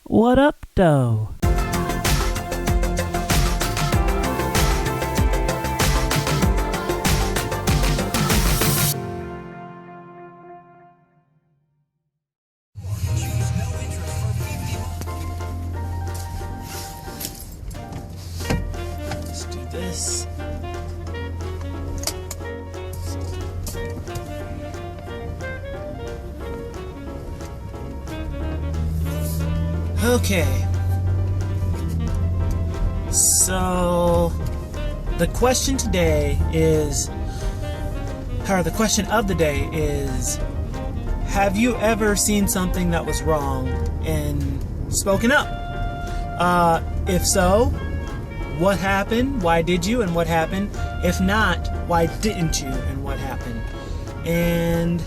What up, though? Let's do this. Okay. So the question of the day is, have you ever seen something that was wrong and spoken up? If so, what happened? Why did you and what happened? If not, why didn't you and what happened? And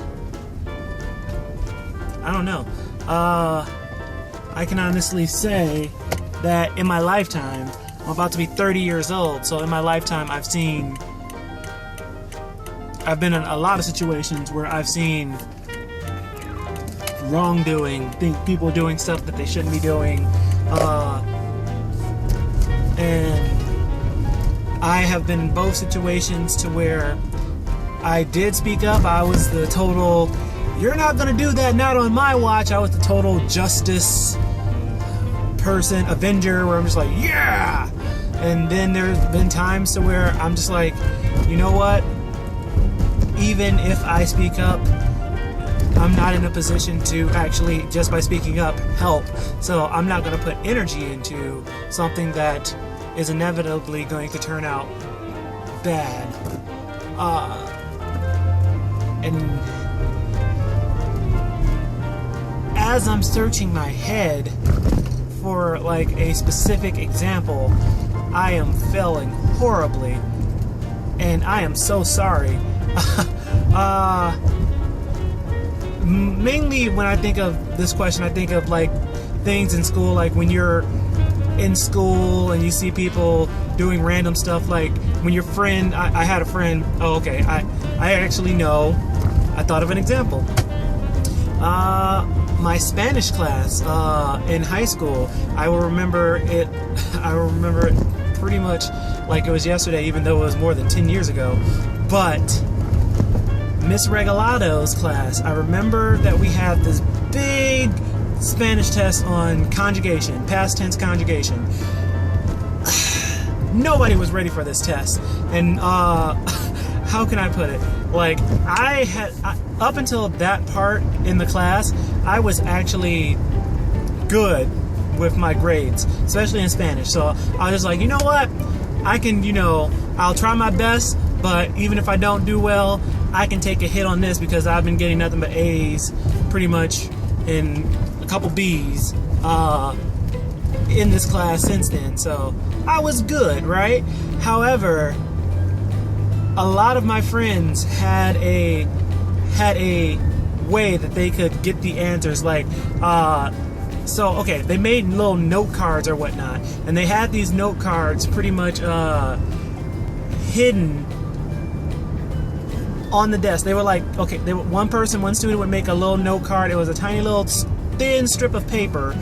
I don't know. I can honestly say that in my lifetime, I'm about to be 30 years old, so in my lifetime I've been in a lot of situations where I've seen wrongdoing, people doing stuff that they shouldn't be doing, and I have been in both situations to where I did speak up. I was the total, you're not gonna do that, not on my watch. I was the total justice person, avenger, where I'm just like, yeah! And then there's been times to where I'm just like, you know what? Even if I speak up, I'm not in a position to actually, just by speaking up, help. So I'm not going to put energy into something that is inevitably going to turn out bad. And as I'm searching my head for like a specific example, I am failing horribly, and I am so sorry. Mainly when I think of this question, I think of like things in school, like when you're in school and you see people doing random stuff, like when your friend, I had a friend, I actually know, I thought of an example. My Spanish class in high school, I will remember it pretty much like it was yesterday, even though it was more than 10 years ago. But Miss Regalado's class, I remember that we had this big Spanish test on conjugation, past tense conjugation. Nobody was ready for this test, and how can I put it? Like, up until that part in the class, I was actually good with my grades, especially in Spanish. So I was like, you know what? I can, I'll try my best, but even if I don't do well, I can take a hit on this because I've been getting nothing but A's pretty much, and a couple B's in this class since then. So I was good, right? However, a lot of my friends had a way that they could get the answers, like they made little note cards or whatnot, and they had these note cards pretty much hidden on the desk. They were like, one student would make a little note card. It was a tiny little thin strip of paper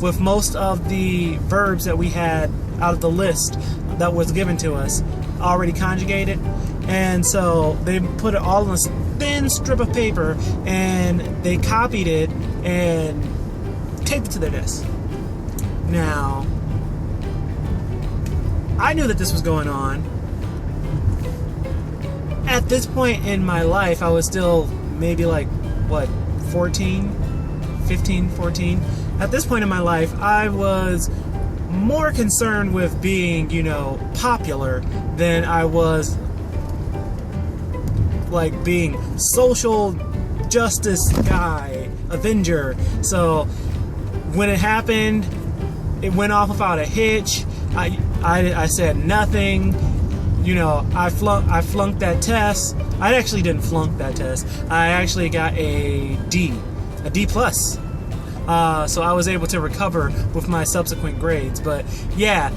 with most of the verbs that we had out of the list that was given to us already conjugated, and so they put it all on this thin strip of paper and they copied it and taped it to their desk. Now, I knew that this was going on. At this point in my life, I was still maybe like 14. At this point in my life, I was more concerned with being, popular than I was like being social justice guy, avenger. So when it happened, it went off without a hitch. I said nothing. I flunked that test. I actually didn't flunk that test. I actually got a D plus. So I was able to recover with my subsequent grades. But yeah,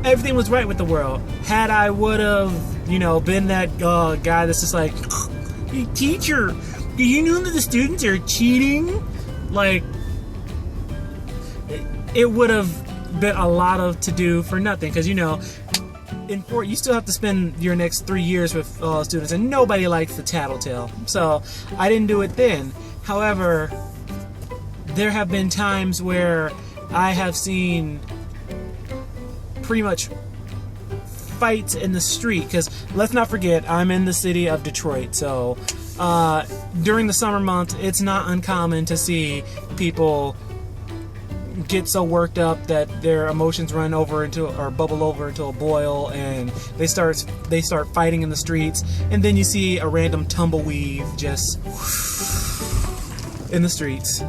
everything was right with the world. Had I would have, been that guy that's just like, hey, teacher, do you know that the students are cheating? Like, it would have been a lot of to do for nothing, because, you know, you still have to spend your next 3 years with students, and nobody likes the tattletale. So I didn't do it then. However, there have been times where I have seen pretty much fights in the street, because let's not forget, I'm in the city of Detroit, so during the summer months, it's not uncommon to see people get so worked up that their emotions run over into, or bubble over into a boil, and they start fighting in the streets, and then you see a random tumbleweed just in the streets.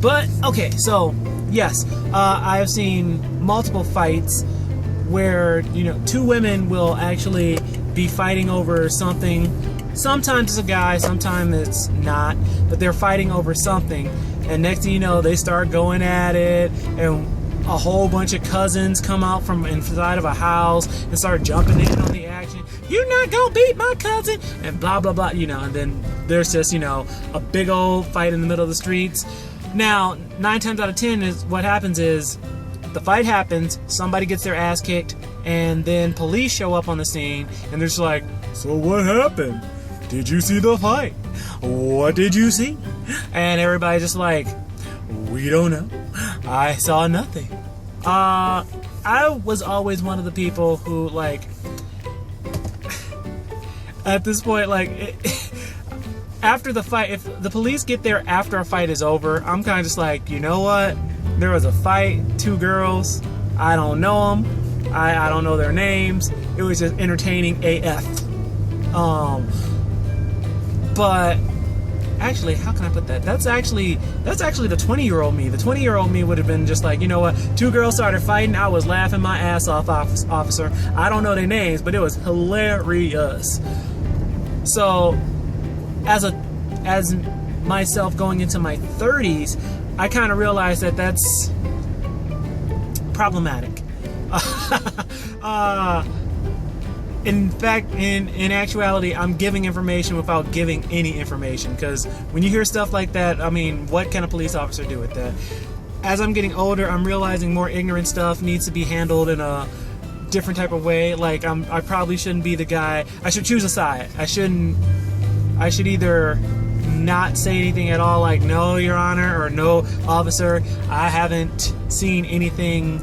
But okay, so yes, I have seen multiple fights where, you know, two women will actually be fighting over something. Sometimes it's a guy, sometimes it's not, but they're fighting over something, and next thing you know, they start going at it, and a whole bunch of cousins come out from inside of a house and start jumping in on the action. You're not gonna beat my cousin, and blah blah blah, you know, and then there's just, you know, a big old fight in the middle of the streets. Now, 9 times out of 10 is what happens is the fight happens, somebody gets their ass kicked, and then police show up on the scene, and they're just like, so what happened? Did you see the fight? What did you see? And everybody's just like, we don't know. I saw nothing. I was always one of the people who, like, at this point, like, after the fight, if the police get there after a fight is over, I'm kind of just like, you know what? There was a fight, 2 girls. I don't know them. I don't know their names. It was just entertaining AF. But actually, how can I put that? That's actually the 20-year-old me. The 20-year-old me would have been just like, you know what? 2 girls started fighting. I was laughing my ass off, officer. I don't know their names, but it was hilarious. So, as myself going into my 30s, I kind of realized that that's problematic. In fact, in actuality, I'm giving information without giving any information, because when you hear stuff like that, I mean, what can a police officer do with that? As I'm getting older, I'm realizing more ignorant stuff needs to be handled in a different type of way. Like, I probably shouldn't be the guy. I should choose a side. I should either not say anything at all, like, no, Your Honor, or no, officer, I haven't seen anything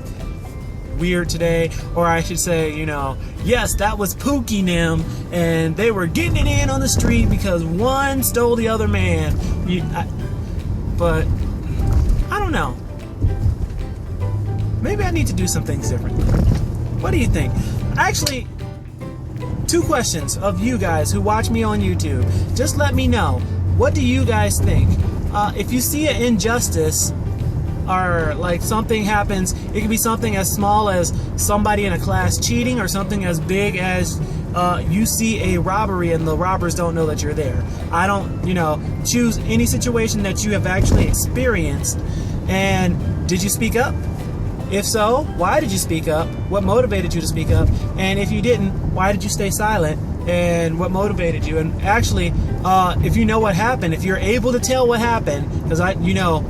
weird today, or I should say, you know, yes, that was Pookie Nim, and they were getting it in on the street because one stole the other man. But I don't know. Maybe I need to do some things differently. What do you think? Actually, 2 questions of you guys who watch me on YouTube. Just let me know. What do you guys think? If you see an injustice, or like something happens, it could be something as small as somebody in a class cheating, or something as big as you see a robbery and the robbers don't know that you're there. I don't, you know, choose any situation that you have actually experienced. And did you speak up? If so, why did you speak up? What motivated you to speak up? And if you didn't, why did you stay silent? And what motivated you? And actually, if you know what happened, if you're able to tell what happened, because you know,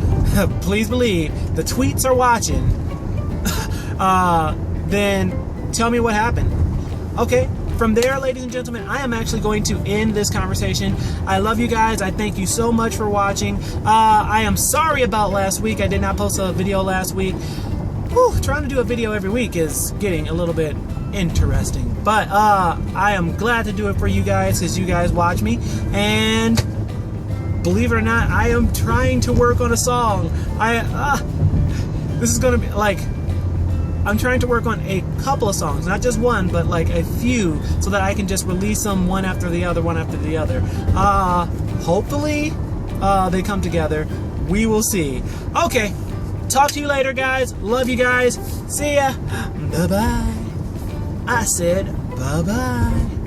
please believe the tweets are watching, then tell me what happened. Okay, from there, ladies and gentlemen, I am actually going to end this conversation. I love you guys. I thank you so much for watching. I am sorry about last week. I did not post a video last week. Whew, trying to do a video every week is getting a little bit interesting, but I am glad to do it for you guys, because you guys watch me, and believe it or not, I am trying to work on a song. This is gonna be like, I'm trying to work on a couple of songs, not just one, but like a few, so that I can just release them one after the other. Hopefully they come together. We will see. Okay, talk to you later, guys. Love you guys. See ya. Bye bye. I said bye bye.